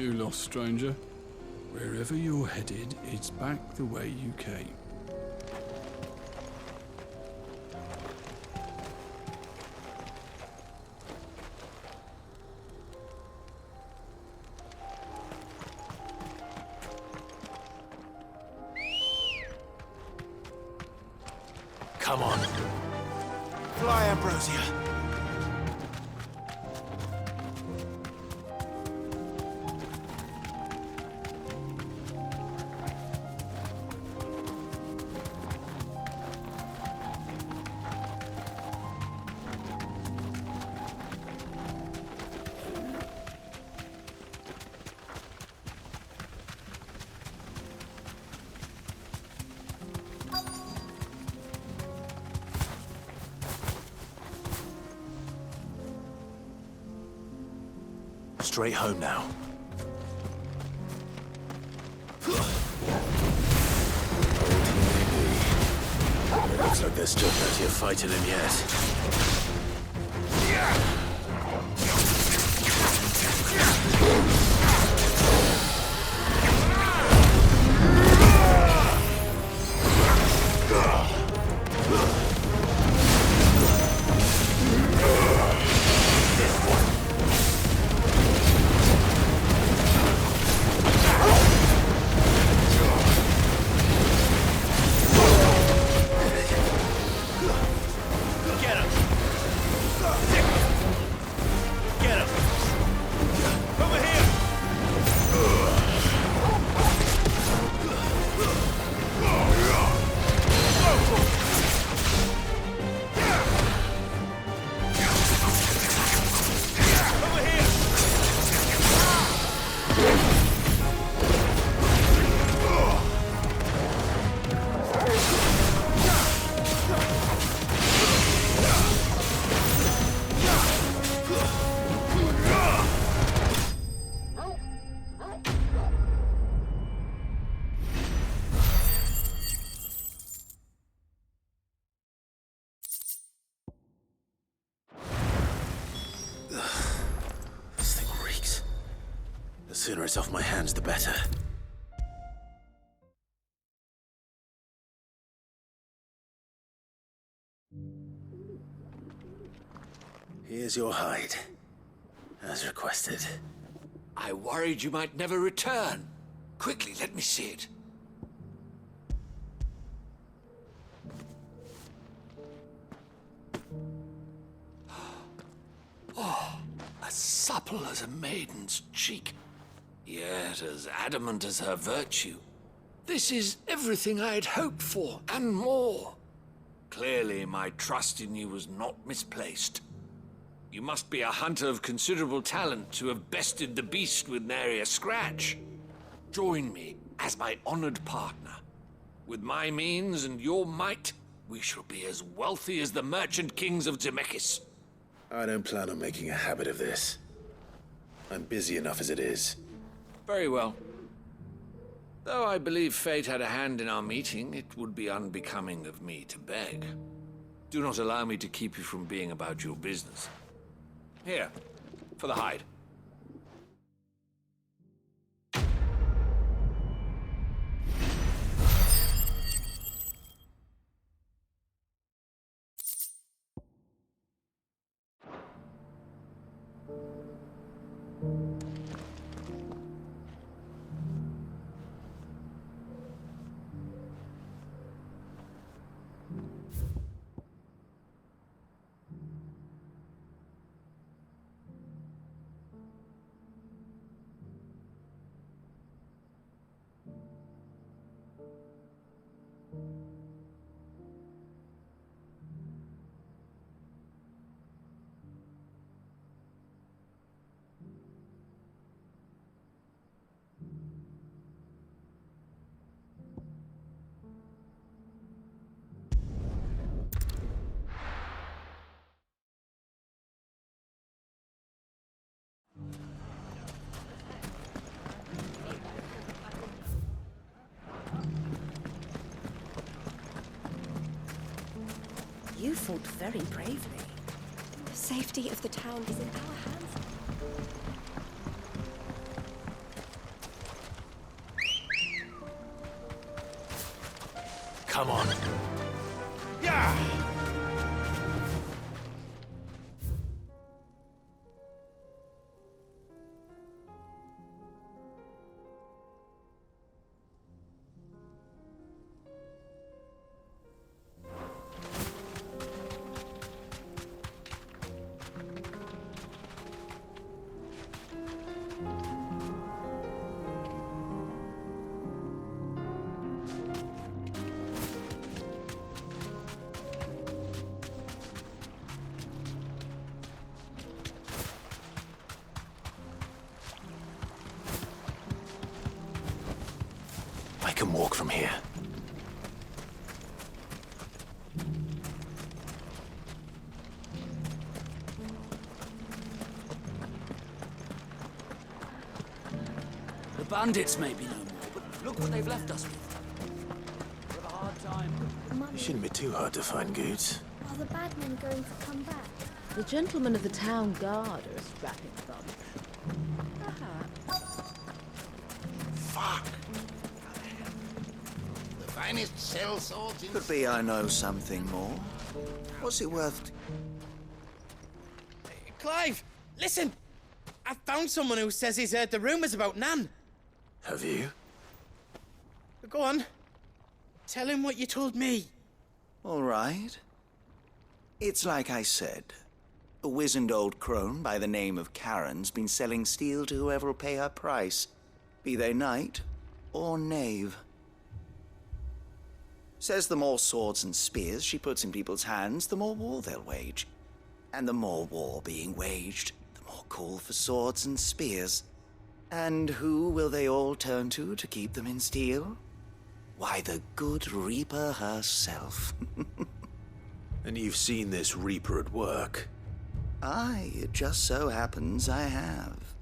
you, lost stranger. Wherever you're headed, it's back the way you came. Come on. Fly, Ambrosia. Straight home now. It looks like there's still plenty of fight in him yet. The sooner it's off my hands, the better. Here's your hide, as requested. I worried you might never return. Quickly, let me see it. Oh, as supple as a maiden's cheek, yet as adamant as her virtue. This is everything I had hoped for, and more. Clearly, my trust in you was not misplaced. You must be a hunter of considerable talent to have bested the beast with nary a scratch. Join me as my honored partner. With my means and your might, we shall be as wealthy as the merchant kings of Zemeckis. I don't plan on making a habit of this. I'm busy enough as it is. Very well. Though I believe fate had a hand in our meeting, it would be unbecoming of me to beg. Do not allow me to keep you from being about your business. Here, for the hide. You fought very bravely. The safety of the town is in our hands. Come on. Yeah! I can walk from here. The bandits may be no more, but look what they've left us with. We have a hard time. It shouldn't be too hard to find goods. Are the bad men going to come back? The gentlemen of the town guard are a strapping bunch. Perhaps. Fuck! The finest shell swords in... Could be I know something more. What's it worth? Clive, listen! I found someone who says he's heard the rumours about Nan. Have you? Go on. Tell him what you told me. All right. It's like I said. A wizened old crone by the name of Karen's been selling steel to whoever will pay her price, be they knight or knave. Says the more swords and spears she puts in people's hands, the more war they'll wage. And the more war being waged, the more call for swords and spears. And who will they all turn to keep them in steel? Why, the good Reaper herself. And you've seen this Reaper at work? Aye, it just so happens I have.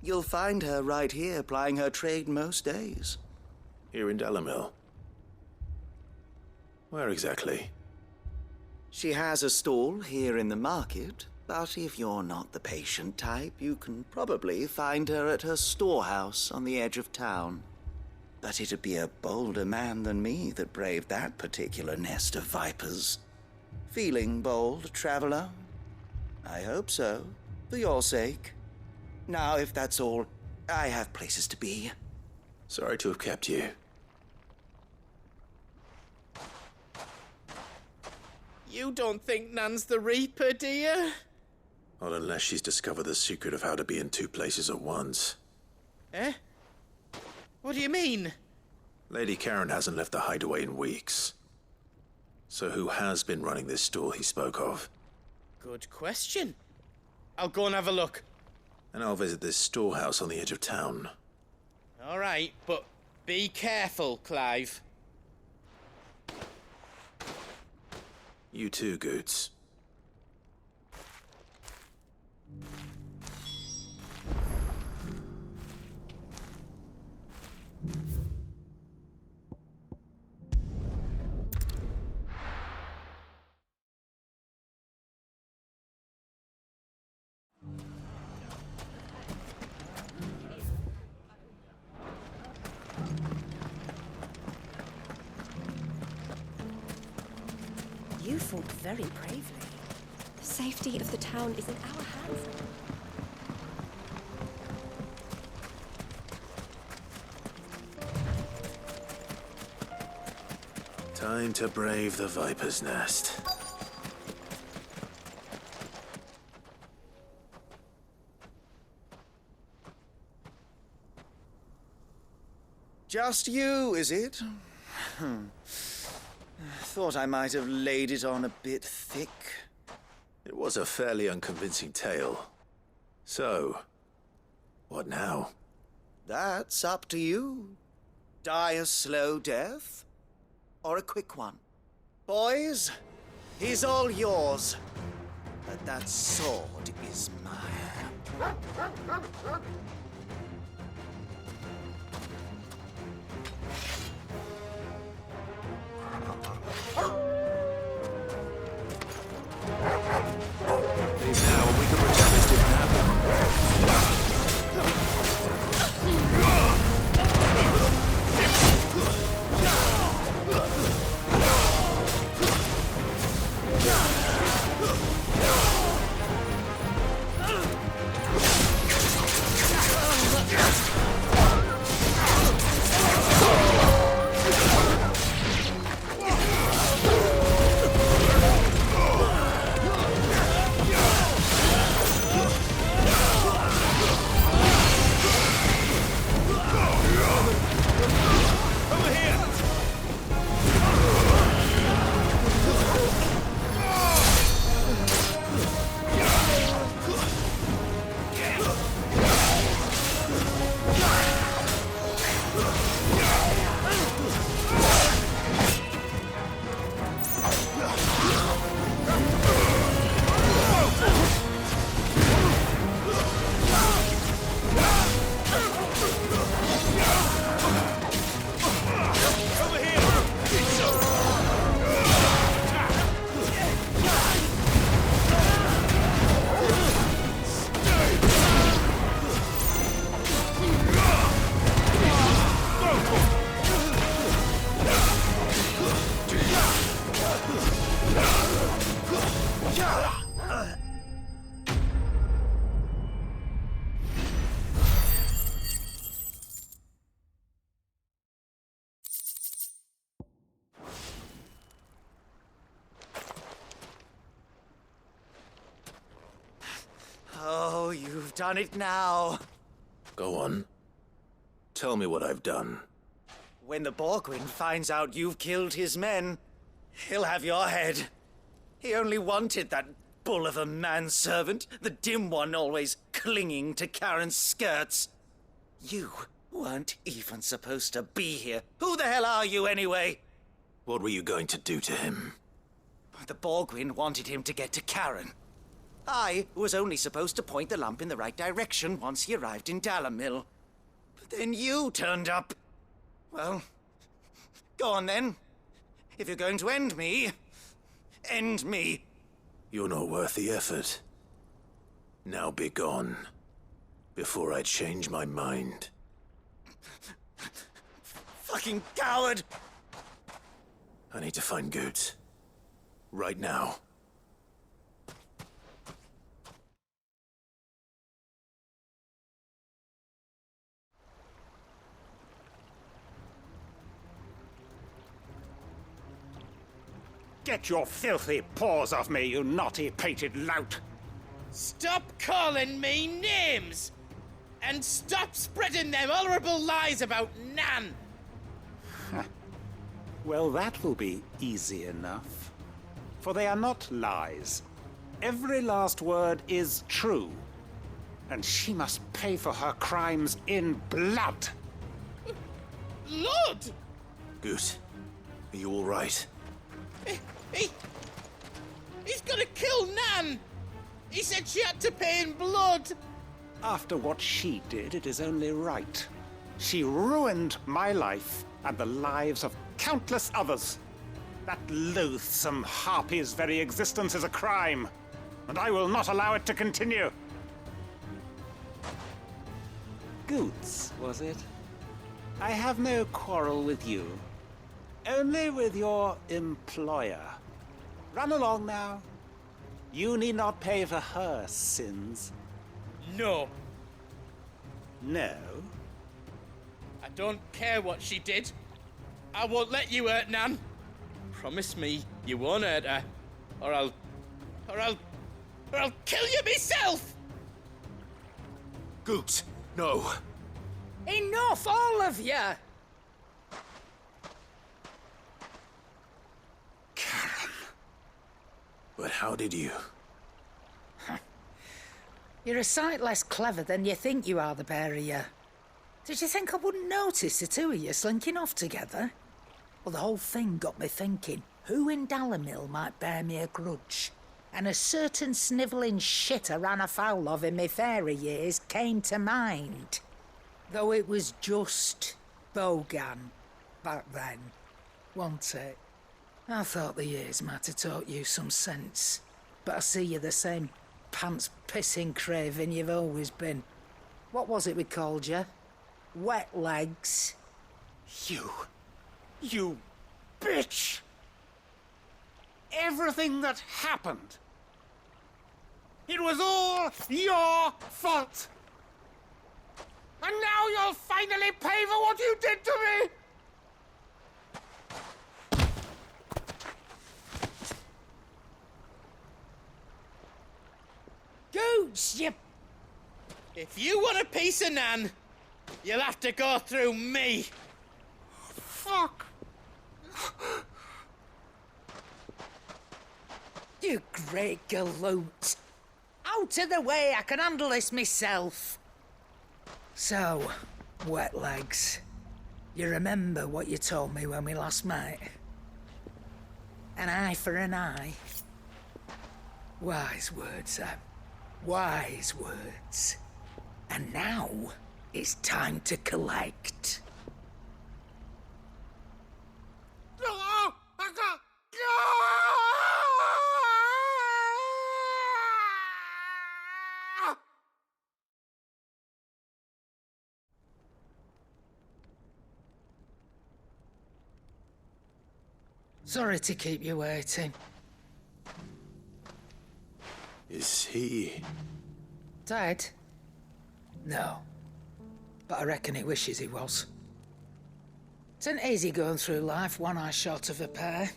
You'll find her right here plying her trade most days. Here in Delamil? Where exactly? She has a stall here in the market, but if you're not the patient type, you can probably find her at her storehouse on the edge of town. But it'd be a bolder man than me that braved that particular nest of vipers. Feeling bold, traveler? I hope so, for your sake. Now, if that's all, I have places to be. Sorry to have kept you. You don't think Nan's the Reaper, do you? Not unless she's discovered the secret of how to be in two places at once. Eh? What do you mean? Lady Karen hasn't left the hideaway in weeks. So who has been running this stall he spoke of? Good question. I'll go and have a look. And I'll visit this storehouse on the edge of town. All right, but be careful, Clive. You too, Goots. You fought very bravely. The safety of the town is in our hands. Time to brave the Viper's Nest. Just you, is it? Thought I might have laid it on a bit thick. It was a fairly unconvincing tale. So, what now? That's up to you. Die a slow death, or a quick one. Boys, he's all yours. But that sword is mine. Leave now and we can pretend this didn't happen. done it now. Go on. Tell me what I've done. When the Borgwyn finds out you've killed his men, he'll have your head. He only wanted that bull of a manservant, the dim one always clinging to Karen's skirts. You weren't even supposed to be here. Who the hell are you anyway? What were you going to do to him? The Borgwyn wanted him to get to Karen. I was only supposed to point the lamp in the right direction once he arrived in Dalamil. But then you turned up. Well, go on then. If you're going to end me, end me. You're not worth the effort. Now be gone, before I change my mind. Fucking coward! I need to find Goots. Right now. Get your filthy paws off me, you naughty-pated lout! Stop calling me names! And stop spreading them horrible lies about Nan! Well, that will be easy enough. For they are not lies. Every last word is true. And she must pay for her crimes in blood. Lord! Goot, are you all right? He's gonna kill Nan! He said she had to pay in blood! After what she did, it is only right. She ruined my life and the lives of countless others. That loathsome harpy's very existence is a crime, and I will not allow it to continue. Goots, was it? I have no quarrel with you. Only with your employer. Run along now. You need not pay for her sins. No. No? I don't care what she did. I won't let you hurt Nan. Promise me you won't hurt her, or I'll kill you myself! Goot, no. Enough, all of you! Karen. But how did you? You're a sight less clever than you think you are, the pair of you. Did you think I wouldn't notice the two of you slinking off together? Well, the whole thing got me thinking, who in Dalamil might bear me a grudge? And a certain snivelling shit I ran afoul of in my fairy years came to mind. Though it was just Bogan back then, wasn't it? I thought the years might have taught you some sense, but I see you're the same pants-pissing craven you've always been. What was it we called you? Wet legs? You bitch! Everything that happened, it was all your fault! And now you'll finally pay for what you did to me! Goots, you... If you want a piece of Nan, you'll have to go through me. Fuck! You great galoot. Out of the way, I can handle this myself. So, wet legs, you remember what you told me when we last met? An eye for an eye. Wise words, Sam. Wise words. And now, it's time to collect. Sorry to keep you waiting. Is he... Dead? No. But I reckon he wishes he was. It isn't easy going through life one eye short of a pair.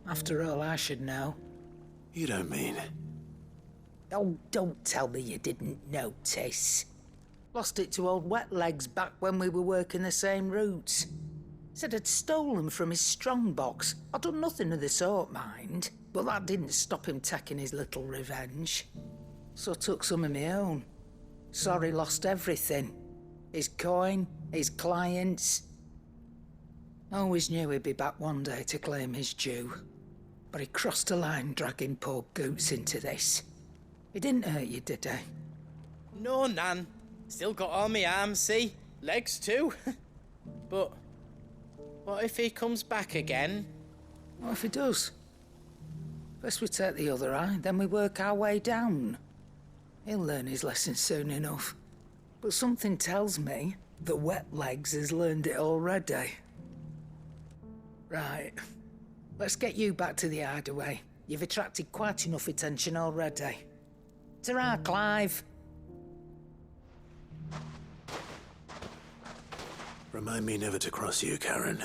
After all, I should know. You don't mean... Oh, don't tell me you didn't notice. Lost it to old Wet Legs back when we were working the same routes. Said I'd stolen from his strongbox. I'd done nothing of the sort, mind, but that didn't stop him taking his little revenge. So I took some of my own. Sorry, lost everything. His coin, his clients. Always knew he'd be back one day to claim his due. But he crossed a line dragging poor Goots into this. He didn't hurt you, did he? No, Nan. Still got all my arms, see? Legs too. But what if he comes back again? What if he does? First we take the other eye, then we work our way down. He'll learn his lesson soon enough. But something tells me that Wet Legs has learned it already. Right. Let's get you back to the hideaway. You've attracted quite enough attention already. Ta-ra, Clive. Remind me never to cross you, Karen.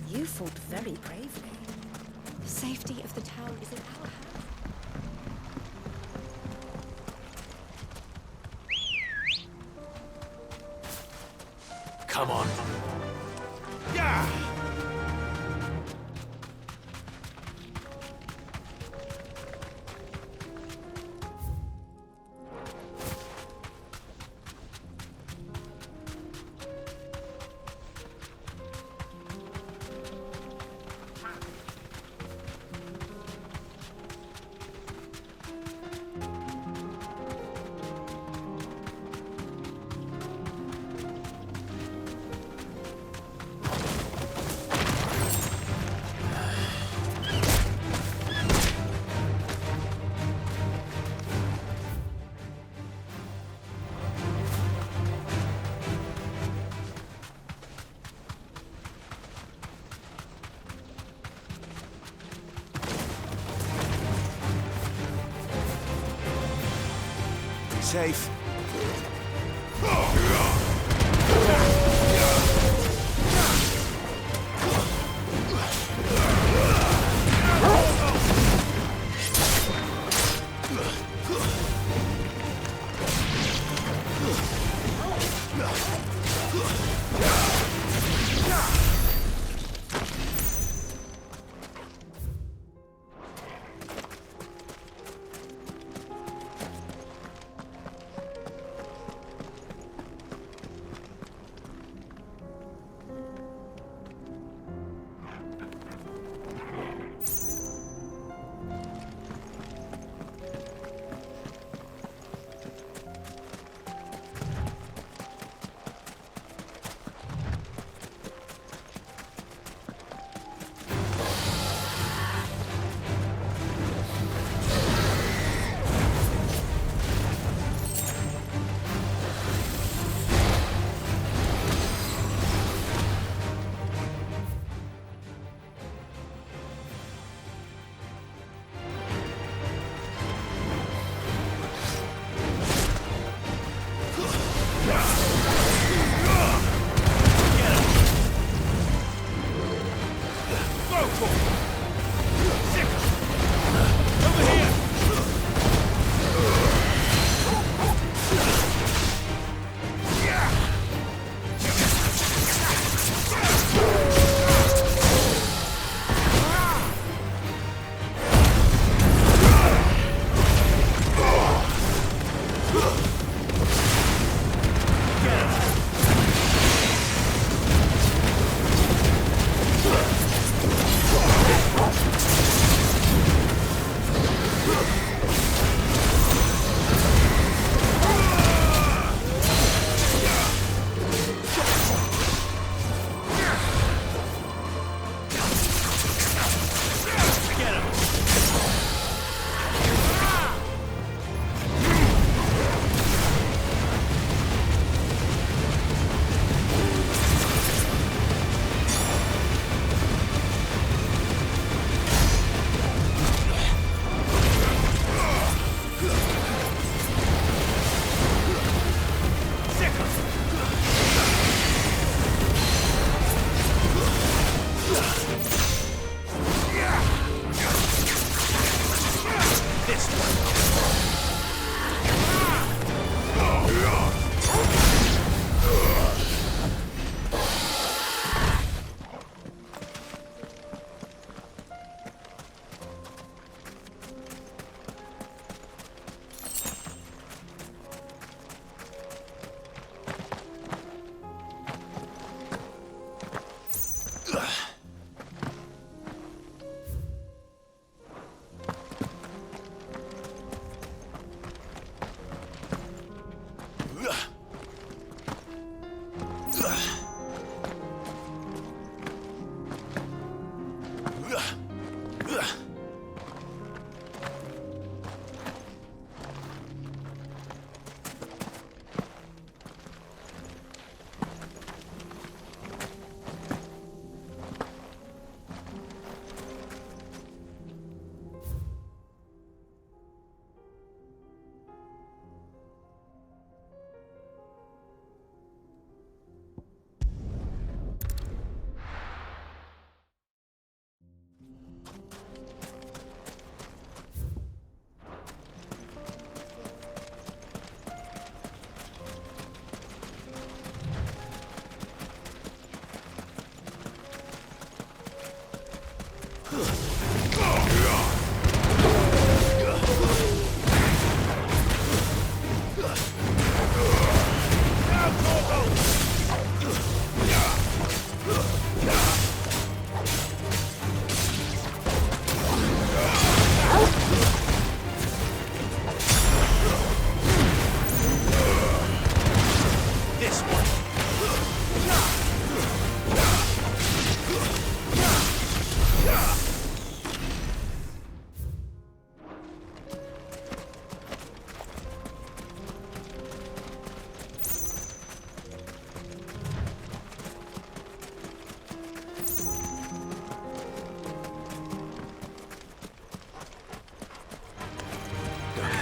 You fought very bravely. The safety of the town is in our hands. Come on. Yeah! Safe.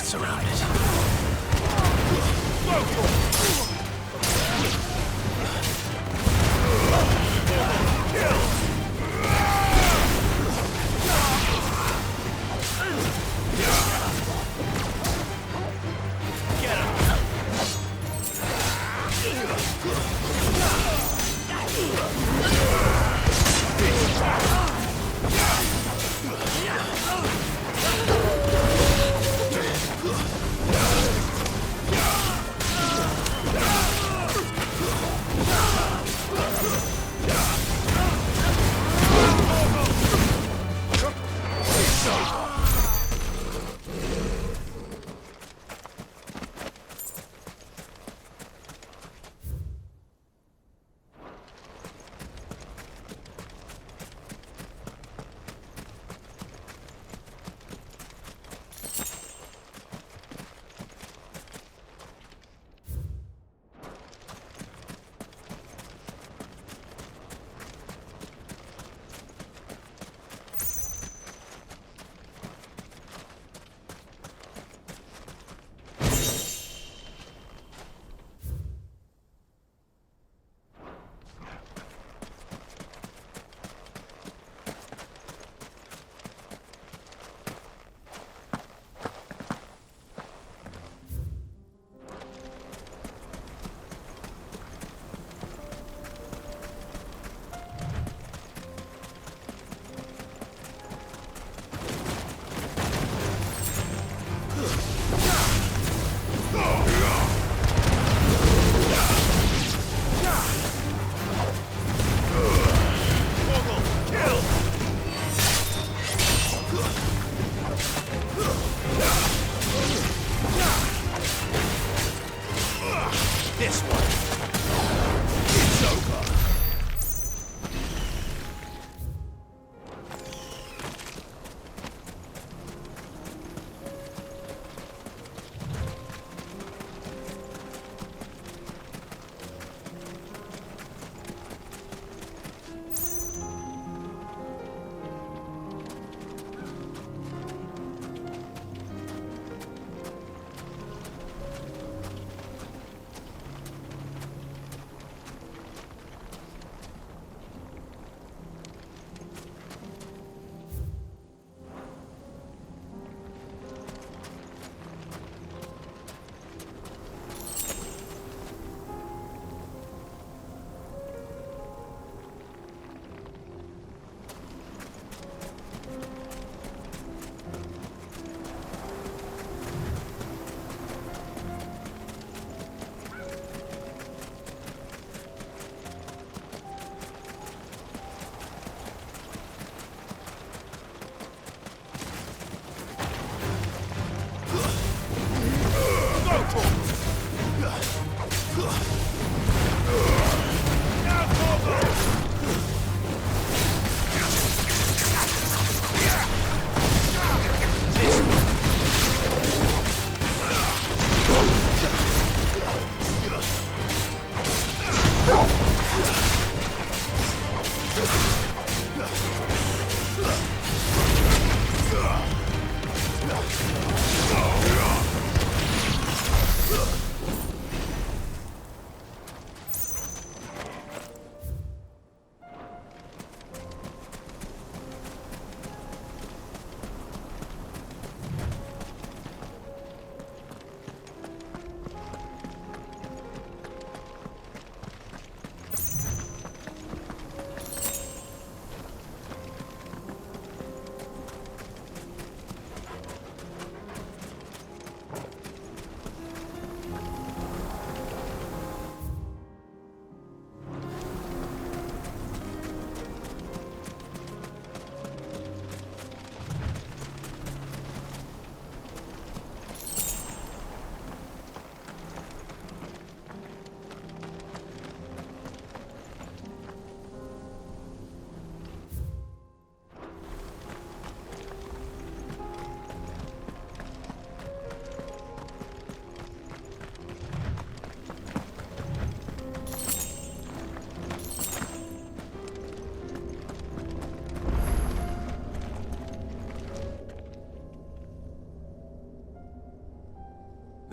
Surrounded.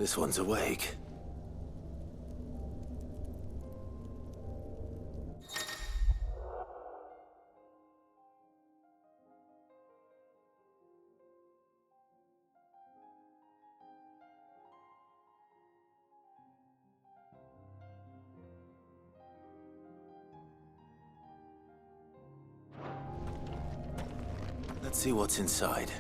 This one's awake. Let's see what's inside.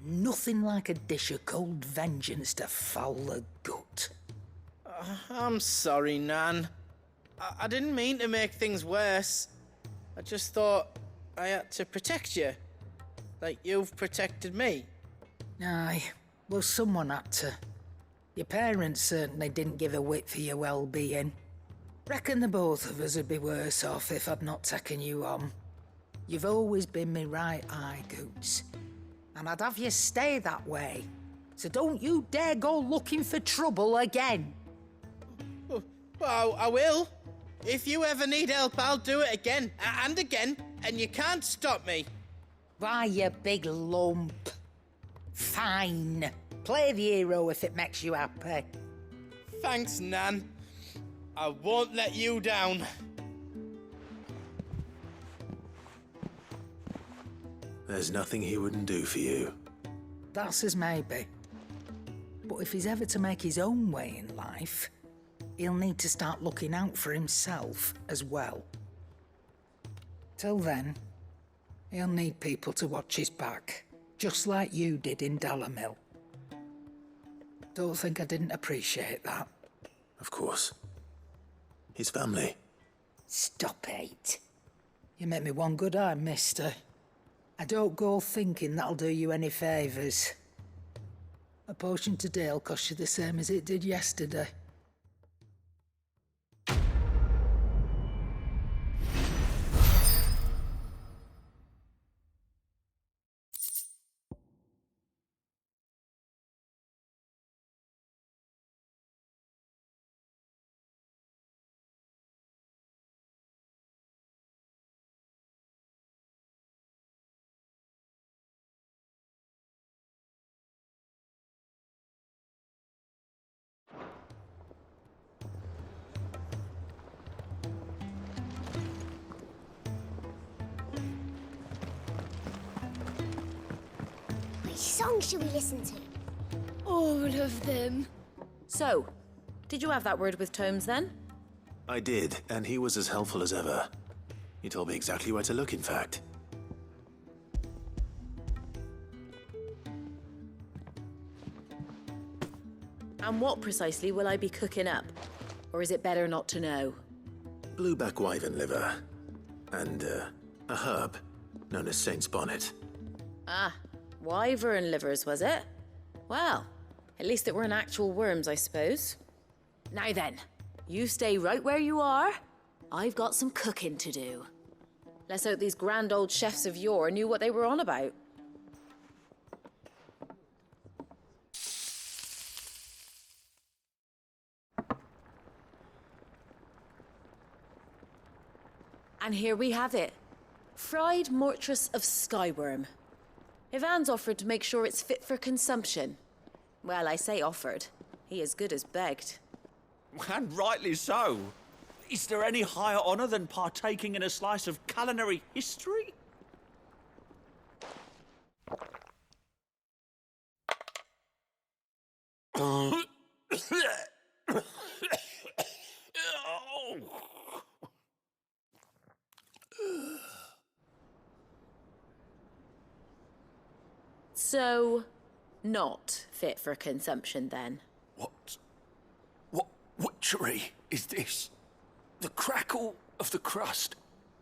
Nothing like a dish of cold vengeance to foul the gut. I'm sorry, Nan. I didn't mean to make things worse. I just thought I had to protect you. Like you've protected me. Aye, well, someone had to. Your parents certainly didn't give a whit for your well-being. Reckon the both of us would be worse off if I'd not taken you on. You've always been me right eye, Goots. And I'd have you stay that way. So don't you dare go looking for trouble again. Well, I will. If you ever need help, I'll do it again and again, and you can't stop me. Why, you big lump. Fine. Play the hero if it makes you happy. Thanks, Nan. I won't let you down. There's nothing he wouldn't do for you. That's as maybe. But if he's ever to make his own way in life, he'll need to start looking out for himself as well. Till then, he'll need people to watch his back, just like you did in Dalamil. Don't think I didn't appreciate that. Of course. His family. Stop it. You make me one good eye, mister. I don't go thinking that'll do you any favours. A potion today'll cost you the same as it did yesterday. Which song should we listen to? All of them. So, did you have that word with Tomes then? I did, and he was as helpful as ever. He told me exactly where to look, in fact. And what precisely will I be cooking up? Or is it better not to know? Blueback wyvern liver. And, a herb known as Saint's Bonnet. Ah, wyvern livers, was it? Well, at least it weren't actual worms, I suppose. Now then, you stay right where you are. I've got some cooking to do. Let's hope these grand old chefs of yore knew what they were on about. And here we have it. Fried mortress of skyworm. Ivan's offered to make sure it's fit for consumption. Well, I say offered. He as good as begged. And rightly so. Is there any higher honor than partaking in a slice of culinary history? So, not fit for consumption then? What witchery is this? The crackle of the crust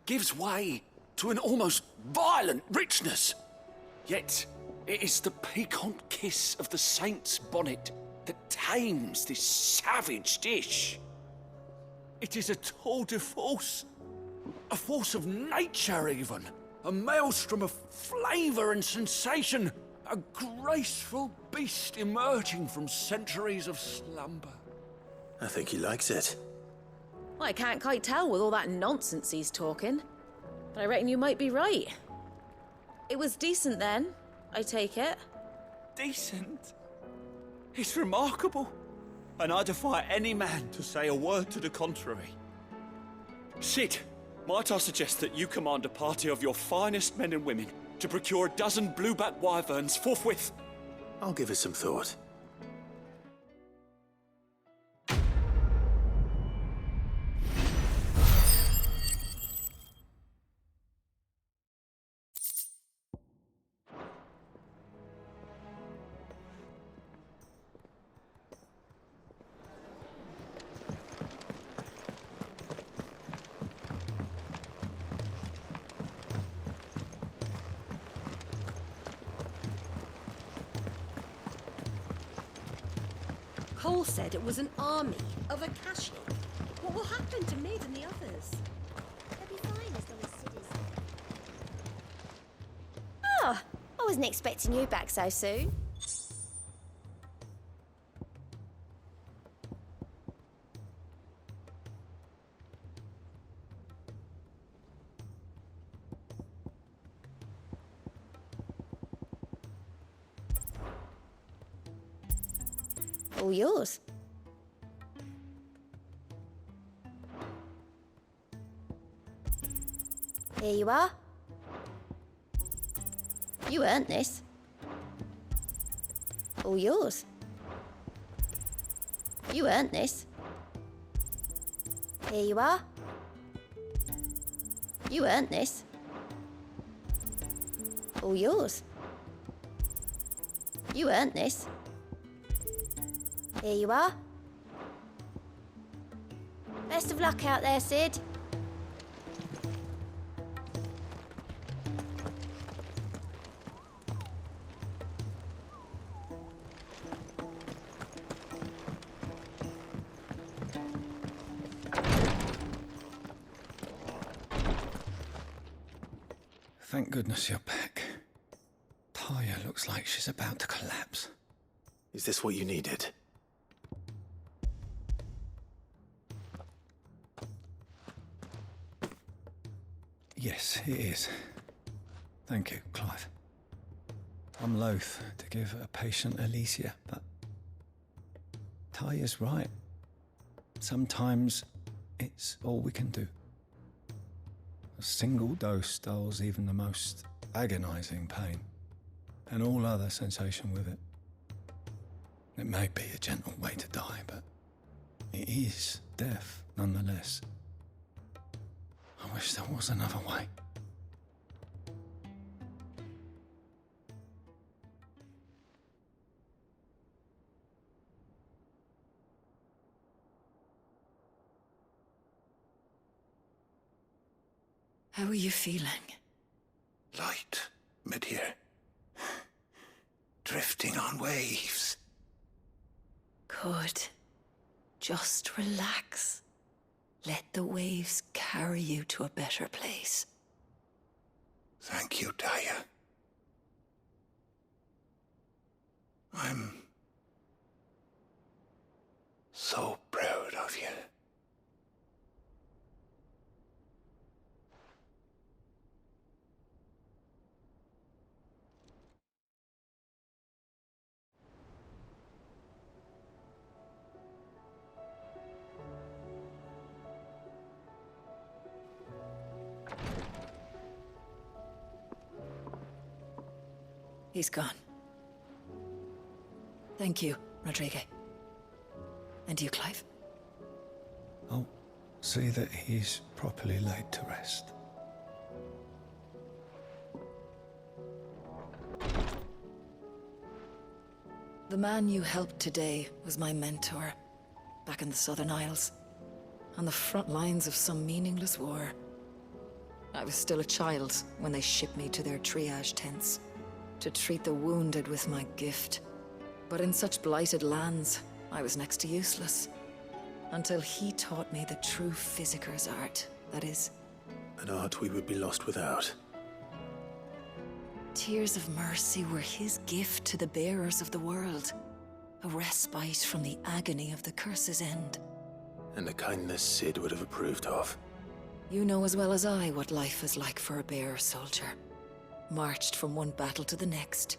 gives way to an almost violent richness. Yet, it is the piquant kiss of the saint's bonnet that tames this savage dish. It is a tour de force, a force of nature even, a maelstrom of flavour and sensation, a graceful beast emerging from centuries of slumber. I think he likes it. Well, I can't quite tell with all that nonsense he's talking. But I reckon you might be right. It was decent then, I take it. Decent? It's remarkable. And I defy any man to say a word to the contrary. Sid, might I suggest that you command a party of your finest men and women to procure a dozen blueback wyverns forthwith? I'll give it some thought. Cole said it was an army of Akashi. What will happen to Mid and the others? They'll be fine as long as Sid is. Oh, I wasn't expecting you back so soon. All yours. Here you are. You earned this. All yours. You earned this. Here you are. You earned this. All yours. You earned this. Here you are. Best of luck out there, Sid. Thank goodness you're back. Taya looks like she's about to collapse. Is this what you needed? Yes, it is. Thank you, Clive. I'm loath to give a patient Alicia, but Taya's right. Sometimes it's all we can do. A single dose dulls even the most agonizing pain, and all other sensation with it. It may be a gentle way to die, but it is death nonetheless. I wish there was another way. How are you feeling? Light, mid-here. Drifting on waves. Good. Just relax. Let the waves carry you to a better place. Thank you, Taya. I'm so proud of you. He's gone. Thank you, Rodrigo. And you, Clive? I'll see that he's properly laid to rest. The man you helped today was my mentor, back in the Southern Isles, on the front lines of some meaningless war. I was still a child when they shipped me to their triage tents, to treat the wounded with my gift. But in such blighted lands, I was next to useless. Until he taught me the true physicker's art, that is. An art we would be lost without. Tears of mercy were his gift to the bearers of the world. A respite from the agony of the curse's end. And a kindness Sid would have approved of. You know as well as I what life is like for a bearer soldier. Marched from one battle to the next,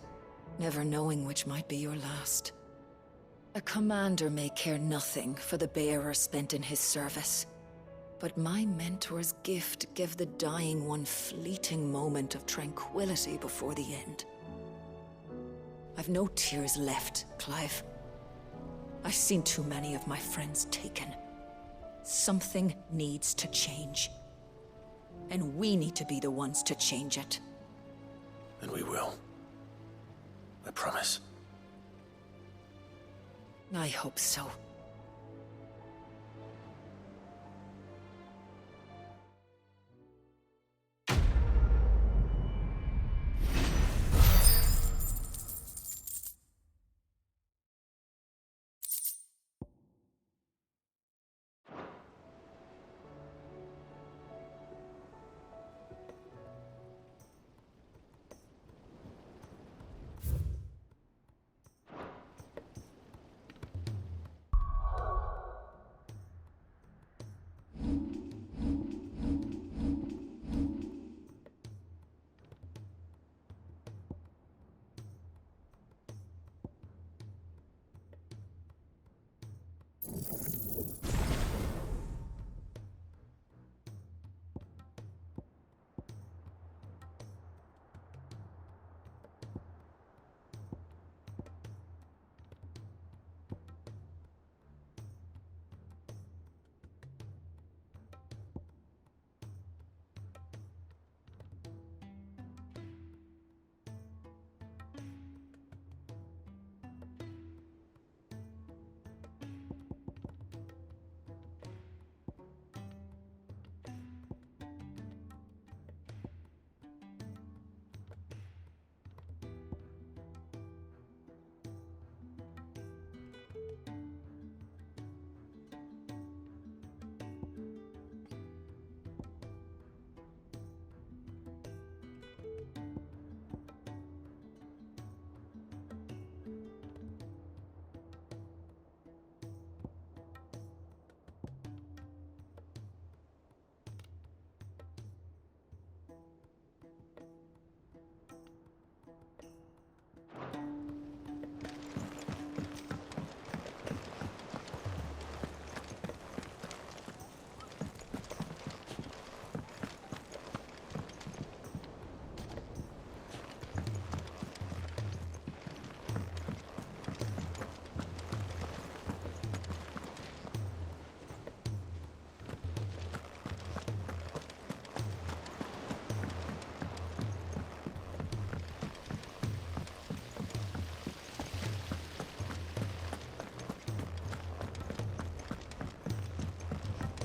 never knowing which might be your last. A commander may care nothing for the bearer spent in his service, but my mentor's gift gave the dying one fleeting moment of tranquility before the end. I've no tears left, Clive. I've seen too many of my friends taken. Something needs to change. And we need to be the ones to change it. And we will. I promise. I hope so.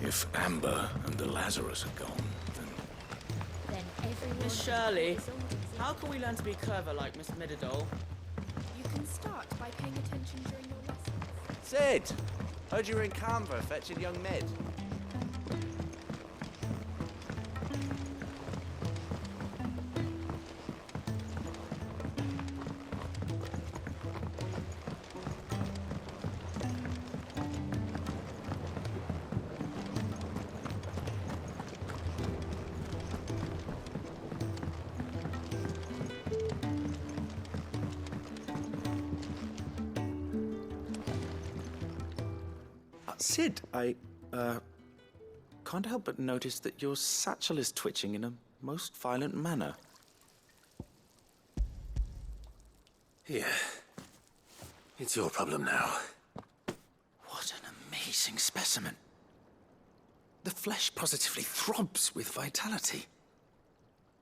If Amber and the Lazarus are gone, then... Miss Shirley, how can we learn to be clever like Miss Middledore? You can start by paying attention during your lessons. Sid! Heard you were in Canva fetching young Mid. Sid, I can't help but notice that your satchel is twitching in a most violent manner. Here. It's your problem now. What an amazing specimen. The flesh positively throbs with vitality.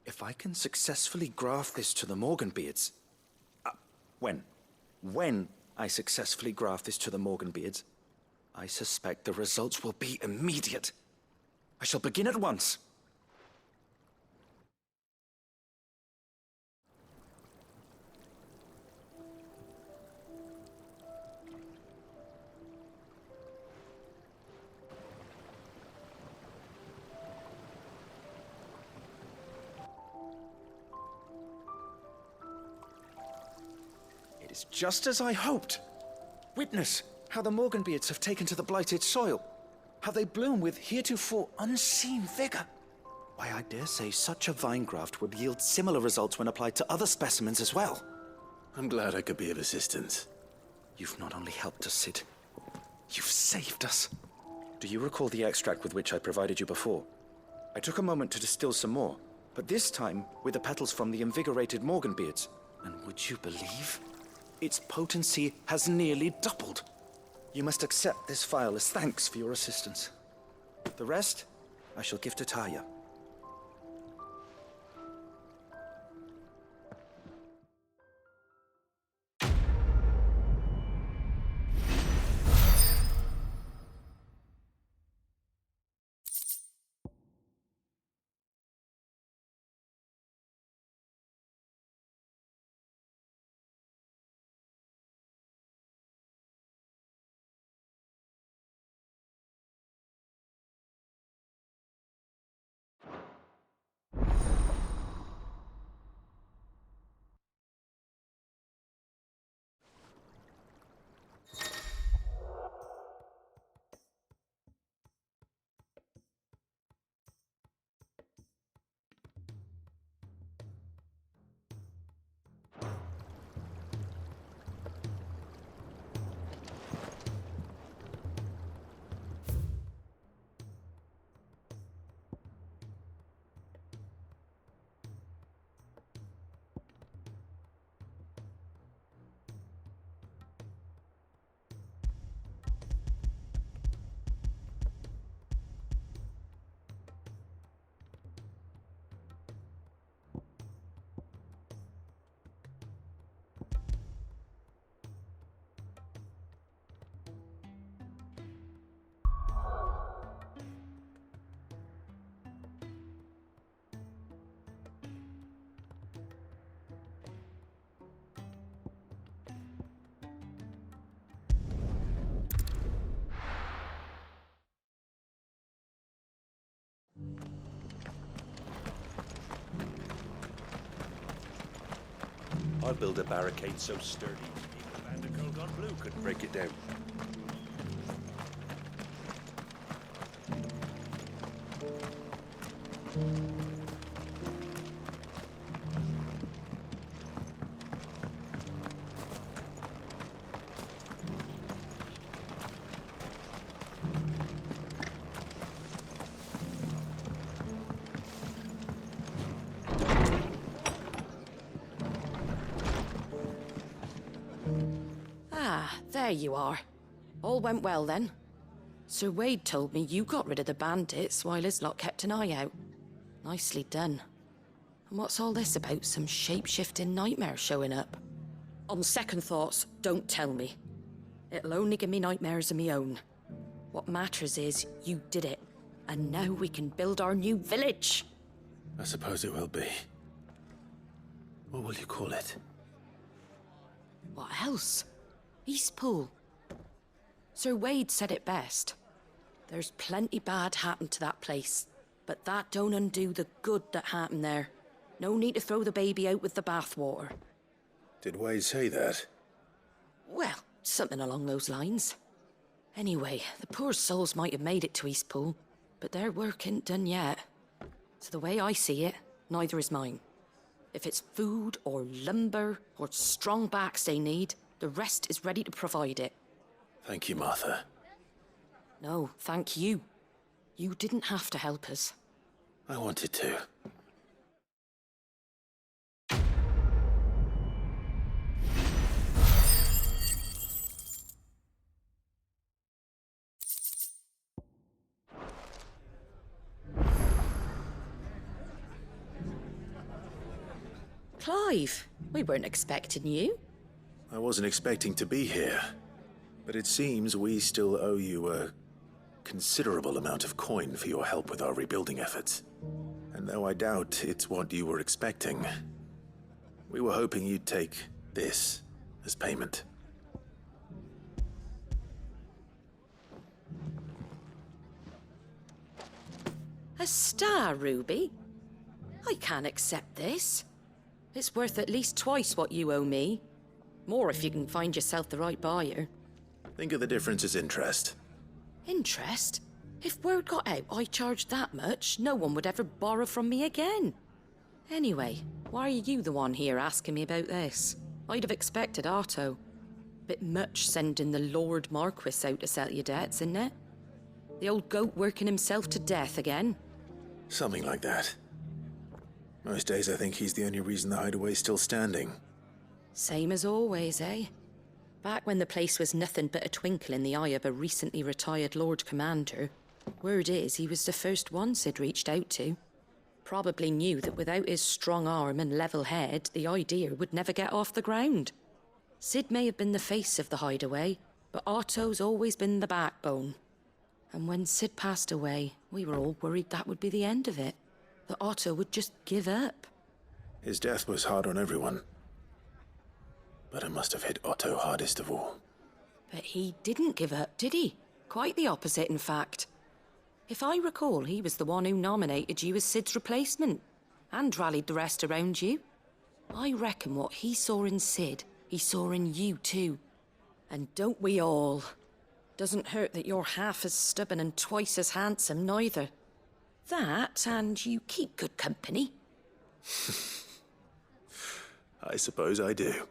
If I can successfully graft this to the Morganbeards... When I successfully graft this to the Morganbeards, I suspect the results will be immediate. I shall begin at once. It is just as I hoped. Witness how the Morganbeards have taken to the blighted soil. How they bloom with heretofore unseen vigor. Why, I dare say such a vine graft would yield similar results when applied to other specimens as well. I'm glad I could be of assistance. You've not only helped us, Sid, you've saved us. Do you recall the extract with which I provided you before? I took a moment to distill some more, but this time with the petals from the invigorated Morganbeards. And would you believe? Its potency has nearly doubled. You must accept this vial as thanks for your assistance. The rest, I shall give to Taya. I'll build a barricade so sturdy, even a band of Golgon Blue couldn't break it down. There you are. All went well then. Sir Wade told me you got rid of the bandits while his lot kept an eye out. Nicely done. And what's all this about some shape-shifting nightmare showing up? On second thoughts, don't tell me. It'll only give me nightmares of me own. What matters is you did it. And now we can build our new village. I suppose it will be. What will you call it? What else? Eastpool. Sir Wade said it best. There's plenty bad happened to that place, but that don't undo the good that happened there. No need to throw the baby out with the bathwater. Did Wade say that? Well, something along those lines. Anyway, the poor souls might have made it to Eastpool, but their work ain't done yet. So the way I see it, neither is mine. If it's food or lumber or strong backs they need, the rest is ready to provide it. Thank you, Martha. No, thank you. You didn't have to help us. I wanted to. Clive, we weren't expecting you. I wasn't expecting to be here, but it seems we still owe you a considerable amount of coin for your help with our rebuilding efforts. And though I doubt it's what you were expecting, we were hoping you'd take this as payment. A star, Ruby? I can't accept this. It's worth at least twice what you owe me. More if you can find yourself the right buyer. Think of the difference as interest. Interest? If word got out I charged that much, no one would ever borrow from me again. Anyway, why are you the one here asking me about this? I'd have expected Otto. Bit much sending the Lord Marquis out to settle your debts, isn't it? The old goat working himself to death again? Something like that. Most days I think he's the only reason the hideaway's still standing. Same as always, eh? Back when the place was nothing but a twinkle in the eye of a recently retired Lord Commander, word is he was the first one Sid reached out to. Probably knew that without his strong arm and level head, the idea would never get off the ground. Sid may have been the face of the hideaway, but Otto's always been the backbone. And when Sid passed away, we were all worried that would be the end of it. That Otto would just give up. His death was hard on everyone. But it must have hit Otto hardest of all. But he didn't give up, did he? Quite the opposite, in fact. If I recall, he was the one who nominated you as Sid's replacement, and rallied the rest around you. I reckon what he saw in Sid, he saw in you too. And don't we all? Doesn't hurt that you're half as stubborn and twice as handsome, neither. That, and you keep good company. I suppose I do.